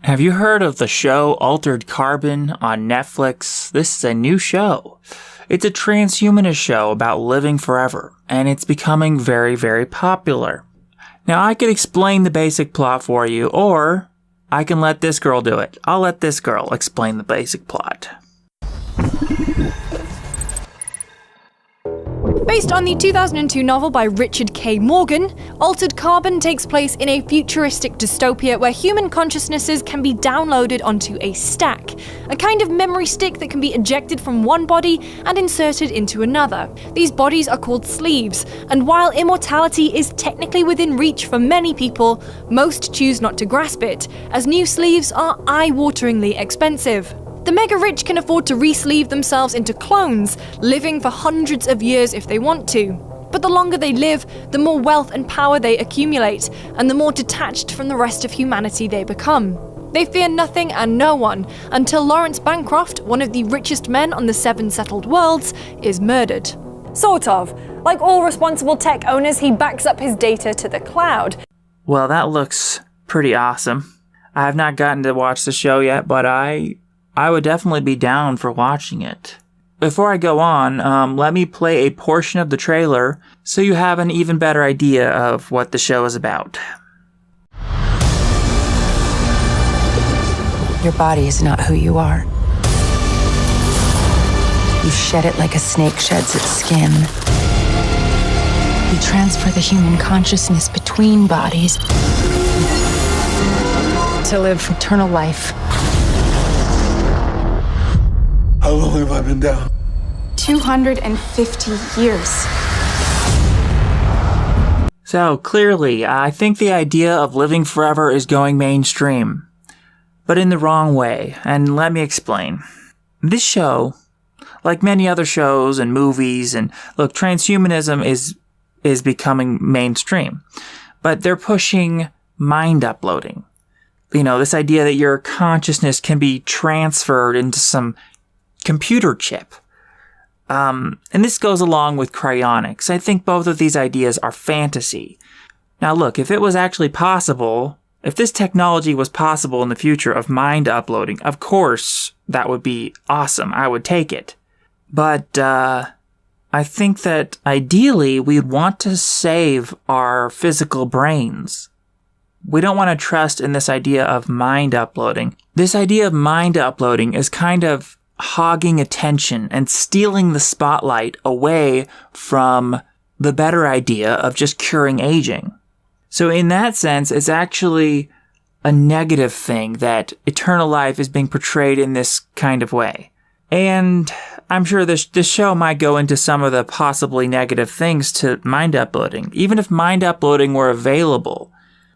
Have you heard of the show Altered Carbon on Netflix? This is a new show. It's a transhumanist show about living forever, and it's becoming very, very popular. Now, I could explain the basic plot for you, or I can let this girl do it. I'll let this girl explain the basic plot. Based on the 2002 novel by Richard K. Morgan, Altered Carbon takes place in a futuristic dystopia where human consciousnesses can be downloaded onto a stack, a kind of memory stick that can be ejected from one body and inserted into another. These bodies are called sleeves, and while immortality is technically within reach for many people, most choose not to grasp it, as new sleeves are eye-wateringly expensive. The mega-rich can afford to re-sleeve themselves into clones, living for hundreds of years if they want to. But the longer they live, the more wealth and power they accumulate, and the more detached from the rest of humanity they become. They fear nothing and no one, until Lawrence Bancroft, one of the richest men on the 7 settled worlds, is murdered. Sort of. Like all responsible tech owners, he backs up his data to the cloud. Well, that looks pretty awesome. I have not gotten to watch the show yet, but I would definitely be down for watching it. Before I go on, let me play a portion of the trailer so you have an even better idea of what the show is about. Your body is not who you are. You shed it like a snake sheds its skin. You transfer the human consciousness between bodies to live eternal life. How long have I been down? 250 years. So, clearly, I think the idea of living forever is going mainstream. But in the wrong way, and let me explain. This show, like many other shows and movies, and look, transhumanism is becoming mainstream. But they're pushing mind uploading. You know, this idea that your consciousness can be transferred into some computer chip. And this goes along with cryonics. I think both of these ideas are fantasy. Now look, if it was actually possible, if this technology was possible in the future of mind uploading, of course that would be awesome. I would take it. But I think that ideally we'd want to save our physical brains. We don't want to trust in this idea of mind uploading. This idea of mind uploading is kind of hogging attention and stealing the spotlight away from the better idea of just curing aging. So in that sense, it's actually a negative thing that eternal life is being portrayed in this kind of way. And I'm sure this show might go into some of the possibly negative things to mind uploading. Even if mind uploading were available,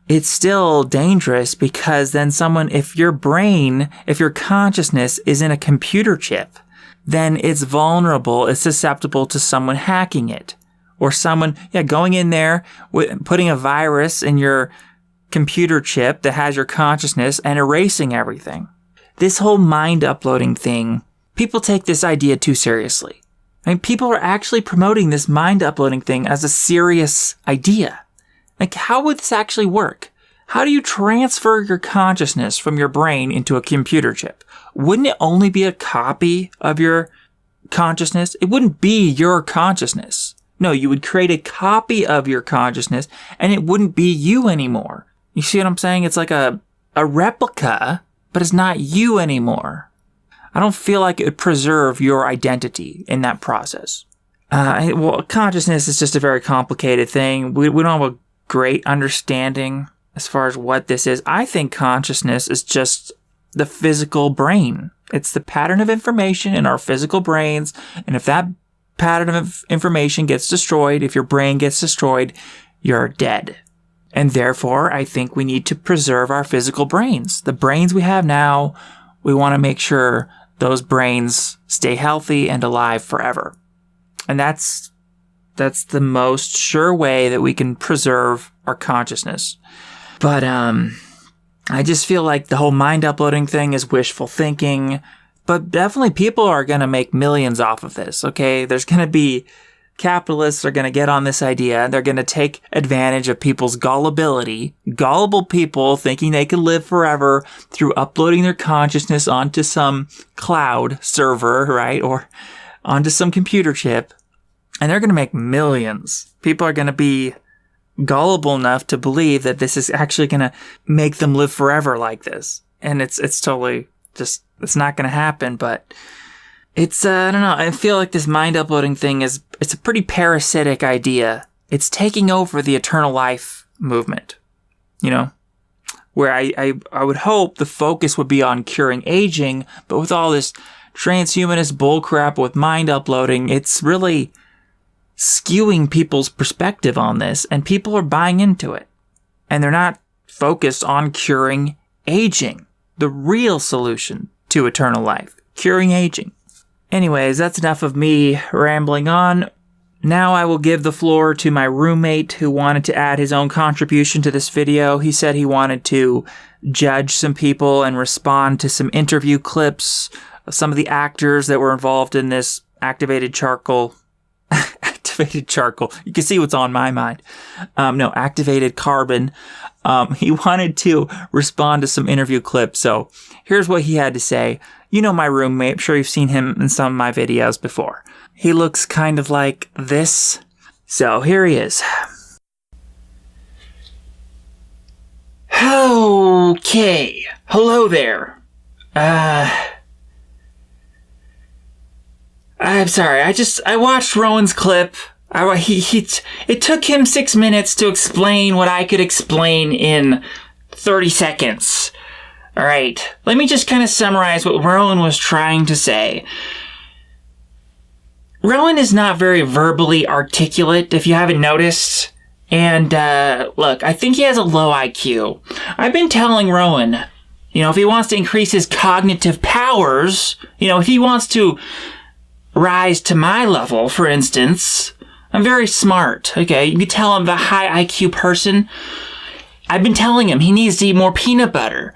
it's still dangerous because then if your consciousness is in a computer chip, then it's vulnerable, it's susceptible to someone hacking it. Or someone, going in there, putting a virus in your computer chip that has your consciousness and erasing everything. This whole mind uploading thing, people take this idea too seriously. I mean, people are actually promoting this mind uploading thing as a serious idea. Like, how would this actually work? How do you transfer your consciousness from your brain into a computer chip? Wouldn't it only be a copy of your consciousness? It wouldn't be your consciousness. No, you would create a copy of your consciousness and it wouldn't be you anymore. You see what I'm saying? It's like a replica, but it's not you anymore. I don't feel like it would preserve your identity in that process. Consciousness is just a very complicated thing. We don't have a great understanding as far as what this is. I think consciousness is just the physical brain. It's the pattern of information in our physical brains. And if that pattern of information gets destroyed, if your brain gets destroyed, you're dead. And therefore, I think we need to preserve our physical brains. The brains we have now, we want to make sure those brains stay healthy and alive forever. And that's the most sure way that we can preserve our consciousness. But I just feel like the whole mind uploading thing is wishful thinking. But definitely people are going to make millions off of this, okay? There's going to be capitalists are going to get on this idea and they're going to take advantage of people's gullibility, gullible people thinking they can live forever through uploading their consciousness onto some cloud server, right? Or onto some computer chip. And they're going to make millions. People are going to be gullible enough to believe that this is actually going to make them live forever like this. And it's totally just, it's not going to happen, but it's, I don't know, I feel like this mind uploading thing it's a pretty parasitic idea. It's taking over the eternal life movement, you know, where I would hope the focus would be on curing aging, but with all this transhumanist bullcrap with mind uploading, it's really skewing people's perspective on this, and people are buying into it. And they're not focused on curing aging, the real solution to eternal life, curing aging. Anyways, that's enough of me rambling on. Now I will give the floor to my roommate who wanted to add his own contribution to this video. He said he wanted to judge some people and respond to some interview clips of some of the actors that were involved in this activated charcoal. Activated charcoal. You can see what's on my mind. Activated carbon. He wanted to respond to some interview clips. So here's what he had to say. You know my roommate. I'm sure you've seen him in some of my videos before. He looks kind of like this. So here he is. Okay. Hello there. I'm sorry. I watched Rowan's clip. It took him 6 minutes to explain what I could explain in 30 seconds. All right. Let me just kind of summarize what Rowan was trying to say. Rowan is not very verbally articulate, if you haven't noticed. And, look, I think he has a low IQ. I've been telling Rowan, if he wants to increase his cognitive powers, if he wants to rise to my level, for instance, I'm very smart, okay? You can tell I'm the high IQ person. I've been telling him he needs to eat more peanut butter.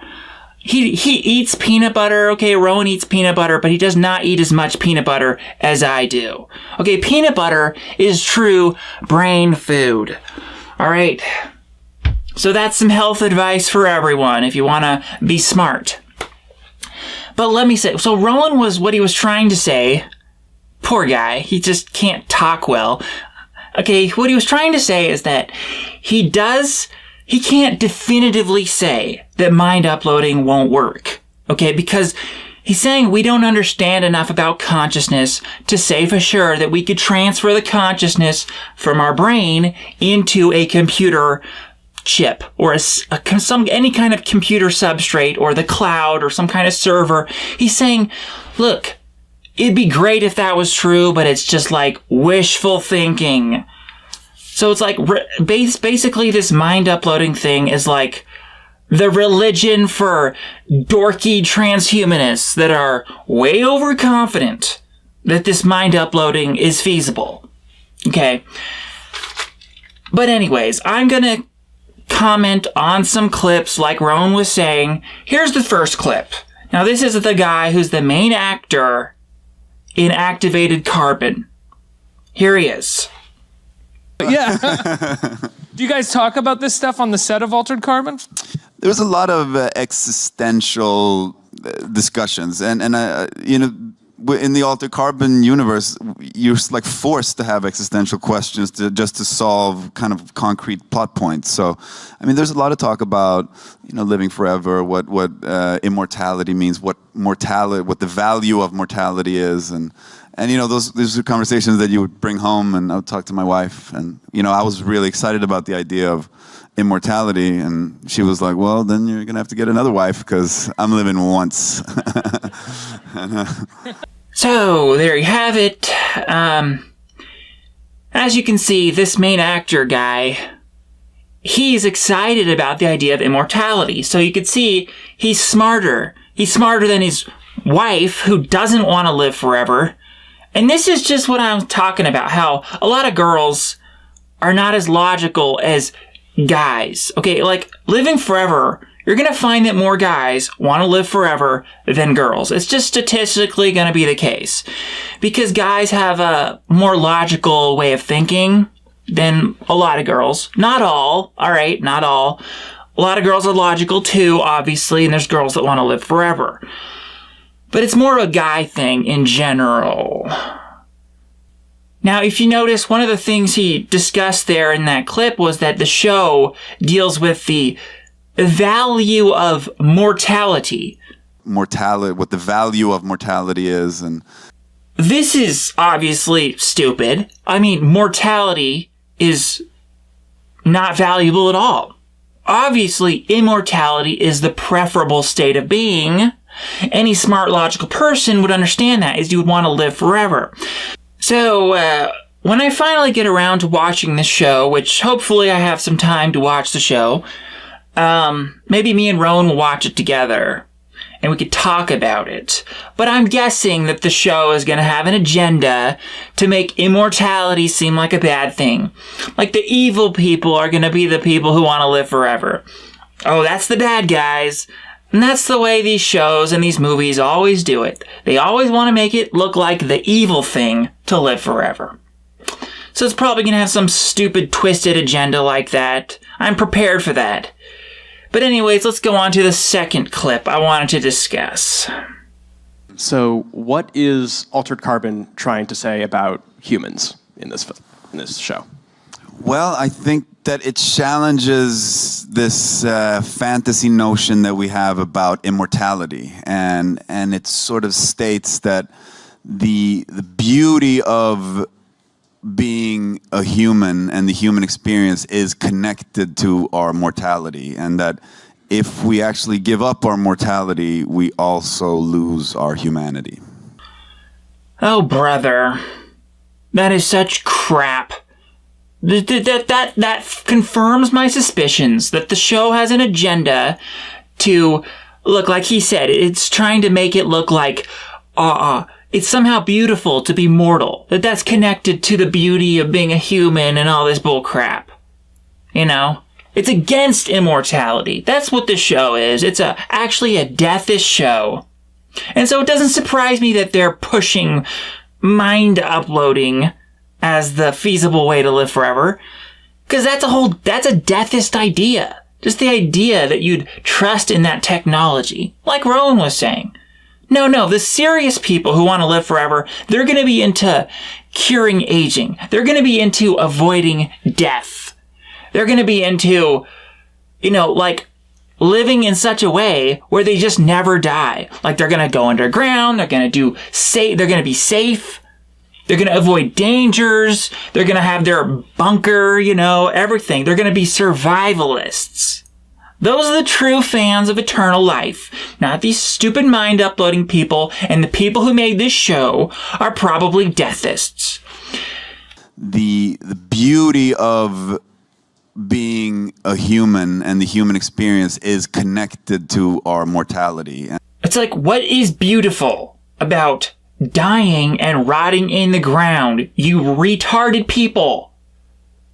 He eats peanut butter, okay? Rowan eats peanut butter, but he does not eat as much peanut butter as I do. Okay, peanut butter is true brain food. All right? So that's some health advice for everyone if you want to be smart. But let me say, so Rowan what he was trying to say, poor guy, he just can't talk well. Okay, what he was trying to say is that he can't definitively say that mind uploading won't work. Okay, because he's saying we don't understand enough about consciousness to say for sure that we could transfer the consciousness from our brain into a computer chip or any kind of computer substrate or the cloud or some kind of server. He's saying, look, it'd be great if that was true, but it's just like wishful thinking. So it's like basically this mind uploading thing is like the religion for dorky transhumanists that are way overconfident that this mind uploading is feasible. Okay. But anyways, I'm gonna comment on some clips like Rowan was saying. Here's the first clip. Now this is the guy who's the main actor in Activated Carbon. Here he is. Yeah. Do you guys talk about this stuff on the set of Altered Carbon? There was a lot of existential discussions, and in the Altered Carbon universe, you're like forced to have existential questions just to solve kind of concrete plot points. So, I mean, there's a lot of talk about living forever, what immortality means, what the value of mortality is, and those are conversations that you would bring home, and I would talk to my wife, and I was really excited about the idea of immortality, and she was like, well, then you're gonna have to get another wife because I'm living once. So there you have it. As you can see, this main actor guy, he's excited about the idea of immortality. So you can see he's smarter. He's smarter than his wife, who doesn't want to live forever. And this is just what I'm talking about, how a lot of girls are not as logical as guys. Okay, like living forever, you're going to find that more guys want to live forever than girls. It's just statistically going to be the case. Because guys have a more logical way of thinking than a lot of girls. Not all, alright, not all. A lot of girls are logical too, obviously, and there's girls that want to live forever. But it's more of a guy thing in general. Now, if you notice, one of the things he discussed there in that clip was that the show deals with the value of mortality. Mortality, what the value of mortality is, and this is obviously stupid. I mean, mortality is not valuable at all. Obviously, immortality is the preferable state of being. Any smart, logical person would understand that, is you would want to live forever. So, when I finally get around to watching this show, which hopefully I have some time to watch the show, maybe me and Rowan will watch it together, and we could talk about it. But I'm guessing that the show is going to have an agenda to make immortality seem like a bad thing. Like the evil people are going to be the people who want to live forever. Oh, that's the bad guys. And that's the way these shows and these movies always do it. They always want to make it look like the evil thing to live forever. So it's probably going to have some stupid, twisted agenda like that. I'm prepared for that. But anyways, let's go on to the second clip I wanted to discuss. So what is Altered Carbon trying to say about humans in this show? well, I think that it challenges this fantasy notion that we have about immortality, and it sort of states that the beauty of being a human and the human experience is connected to our mortality, and that if we actually give up our mortality, we also lose our humanity. Oh, brother. That is such crap. That confirms my suspicions that the show has an agenda to look, like he said, it's trying to make it look like, it's somehow beautiful to be mortal. That's connected to the beauty of being a human and all this bull crap. You know? It's against immortality. That's what the show is. It's actually a deathish show. And so it doesn't surprise me that they're pushing mind uploading as the feasible way to live forever. Because that's a deathist idea. Just the idea that you'd trust in that technology. Like Rowan was saying. No, the serious people who want to live forever, they're going to be into curing aging. They're going to be into avoiding death. They're going to be into, like living in such a way where they just never die. Like they're going to go underground. They're going to they're going to be safe. They're going to avoid dangers. They're going to have their bunker, everything. They're going to be survivalists. Those are the true fans of eternal life, not these stupid mind-uploading people, and the people who made this show are probably deathists. The beauty of being a human and the human experience is connected to our mortality. It's like, what is beautiful about dying and rotting in the ground, you retarded people?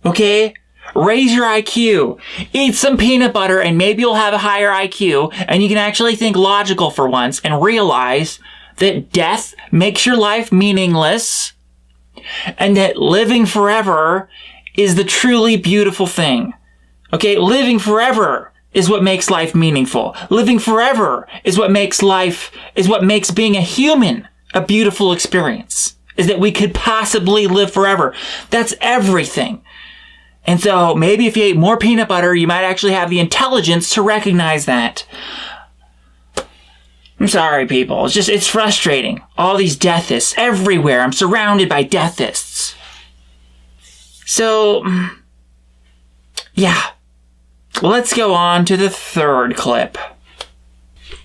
Okay? Raise your IQ. Eat some peanut butter and maybe you'll have a higher IQ and you can actually think logical for once and realize that death makes your life meaningless and that living forever is the truly beautiful thing. Okay? Living forever is what makes life meaningful. Living forever is what makes being a human a beautiful experience. Is that we could possibly live forever. That's everything. And so maybe if you ate more peanut butter, you might actually have the intelligence to recognize that. I'm sorry, people. It's frustrating. All these deathists everywhere. I'm surrounded by deathists. So, yeah. Let's go on to the third clip.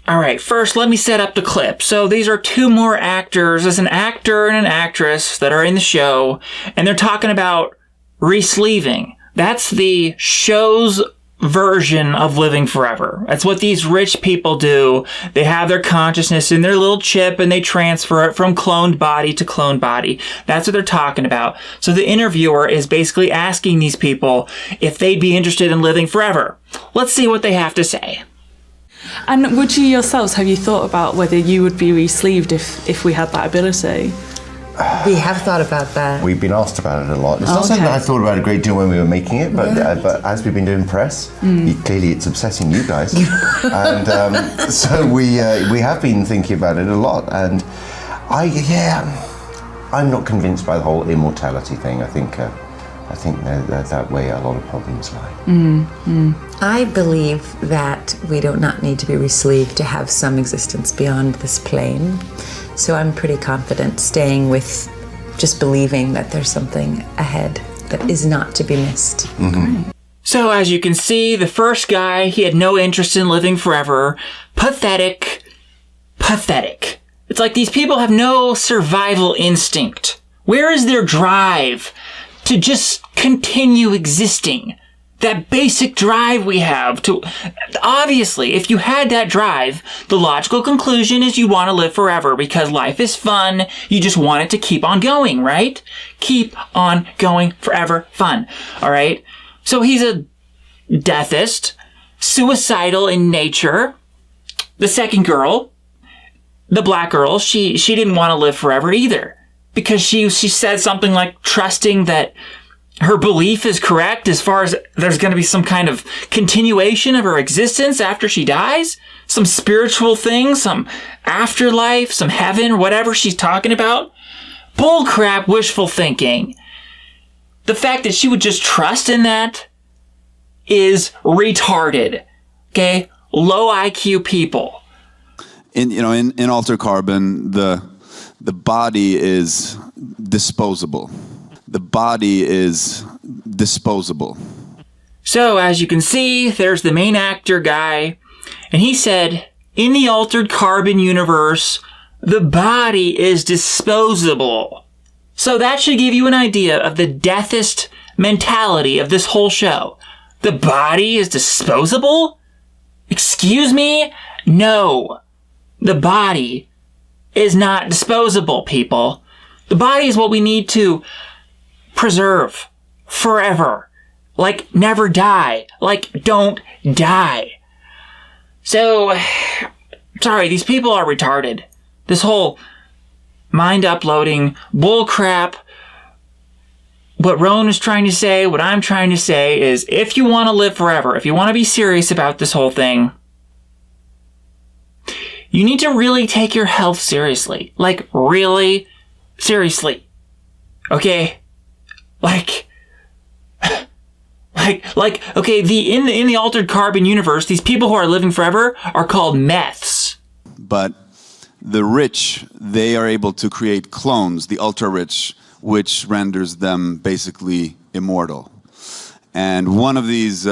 Alright, first let me set up the clip. So these are two more actors. There's an actor and an actress that are in the show, and they're talking about re-sleeving. That's the show's version of living forever. That's what these rich people do. They have their consciousness in their little chip and they transfer it from cloned body to cloned body. That's what they're talking about. So the interviewer is basically asking these people if they'd be interested in living forever. Let's see what they have to say. And would you yourselves, have you thought about whether you would be re-sleeved if we had that ability? We have thought about that. We've been asked about it a lot. It's not something that I thought about a great deal when we were making it, but but as we've been doing press, clearly it's obsessing you guys, and so we have been thinking about it a lot. And I'm not convinced by the whole immortality thing. I think that way a lot of problems lie. I believe that we do not need to be re-sleeved to have some existence beyond this plane. So I'm pretty confident staying with just believing that there's something ahead that is not to be missed. So as you can see, the first guy, he had no interest in living forever. Pathetic. Pathetic. It's like these people have no survival instinct. Where is their drive to just continue existing? That basic drive we have to... Obviously, if you had that drive, the logical conclusion is you want to live forever because life is fun. You just want it to keep on going, right? Keep on going forever fun. All right? So he's a deathist, suicidal in nature. The second girl, the black girl, she didn't want to live forever either because she said something like trusting that her belief is correct as far as there's going to be some kind of continuation of her existence after she dies. Some spiritual thing, some afterlife, some heaven, whatever she's talking about. Bullcrap wishful thinking. The fact that she would just trust in that is retarded. Okay? Low IQ people. In Altered Carbon, the body is disposable. The body is disposable. So, as you can see, there's the main actor guy, and he said, in the Altered Carbon universe, the body is disposable. So that should give you an idea of the deathist mentality of this whole show. The body is disposable? Excuse me? No. The body is not disposable, people. The body is what we need to preserve forever. Like never die. Like don't die. So, sorry, these people are retarded. This whole mind uploading bullcrap. What Rowan is trying to say, what I'm trying to say is if you want to live forever, if you want to be serious about this whole thing, you need to really take your health seriously. Like really seriously. Okay? Like, okay, in the Altered Carbon universe, these people who are living forever are called meths. But the rich, they are able to create clones, the ultra-rich, which renders them basically immortal. And one of these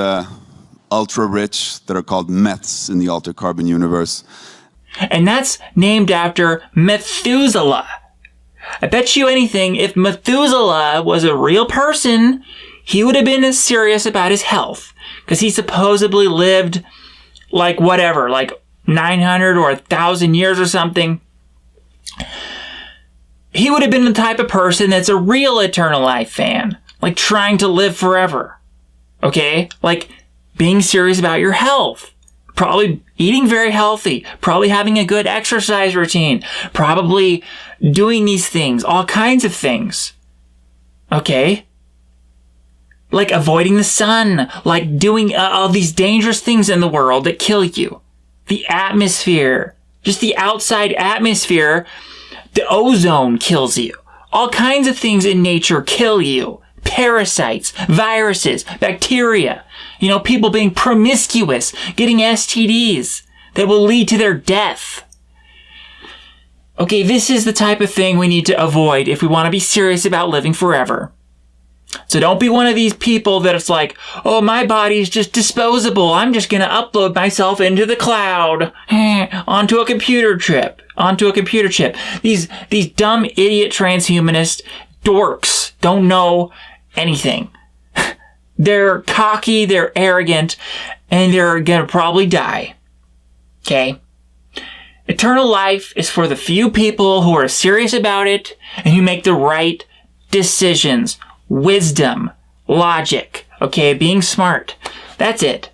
ultra-rich that are called meths in the Altered Carbon universe. And that's named after Methuselah. I bet you anything, if Methuselah was a real person, he would have been serious about his health. Because he supposedly lived like 900 or 1,000 years or something. He would have been the type of person that's a real Eternal Life fan. Like trying to live forever. Okay? Like being serious about your health. Probably eating very healthy. Probably having a good exercise routine. Probably doing these things. All kinds of things. Okay? Like avoiding the sun. Like doing all these dangerous things in the world that kill you. The atmosphere. Just the outside atmosphere. The ozone kills you. All kinds of things in nature kill you. Parasites, viruses, bacteria. People being promiscuous, getting STDs that will lead to their death. Okay, this is the type of thing we need to avoid if we want to be serious about living forever. So don't be one of these people that it's like, oh, my body's just disposable. I'm just going to upload myself into the cloud onto a computer chip. These dumb idiot transhumanist dorks don't know anything. They're cocky, they're arrogant, and they're going to probably die. Okay? Eternal life is for the few people who are serious about it and who make the right decisions. Wisdom, logic, okay? Being smart. That's it.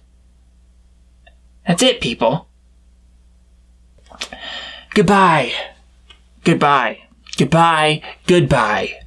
That's it, people. Goodbye. Goodbye. Goodbye. Goodbye.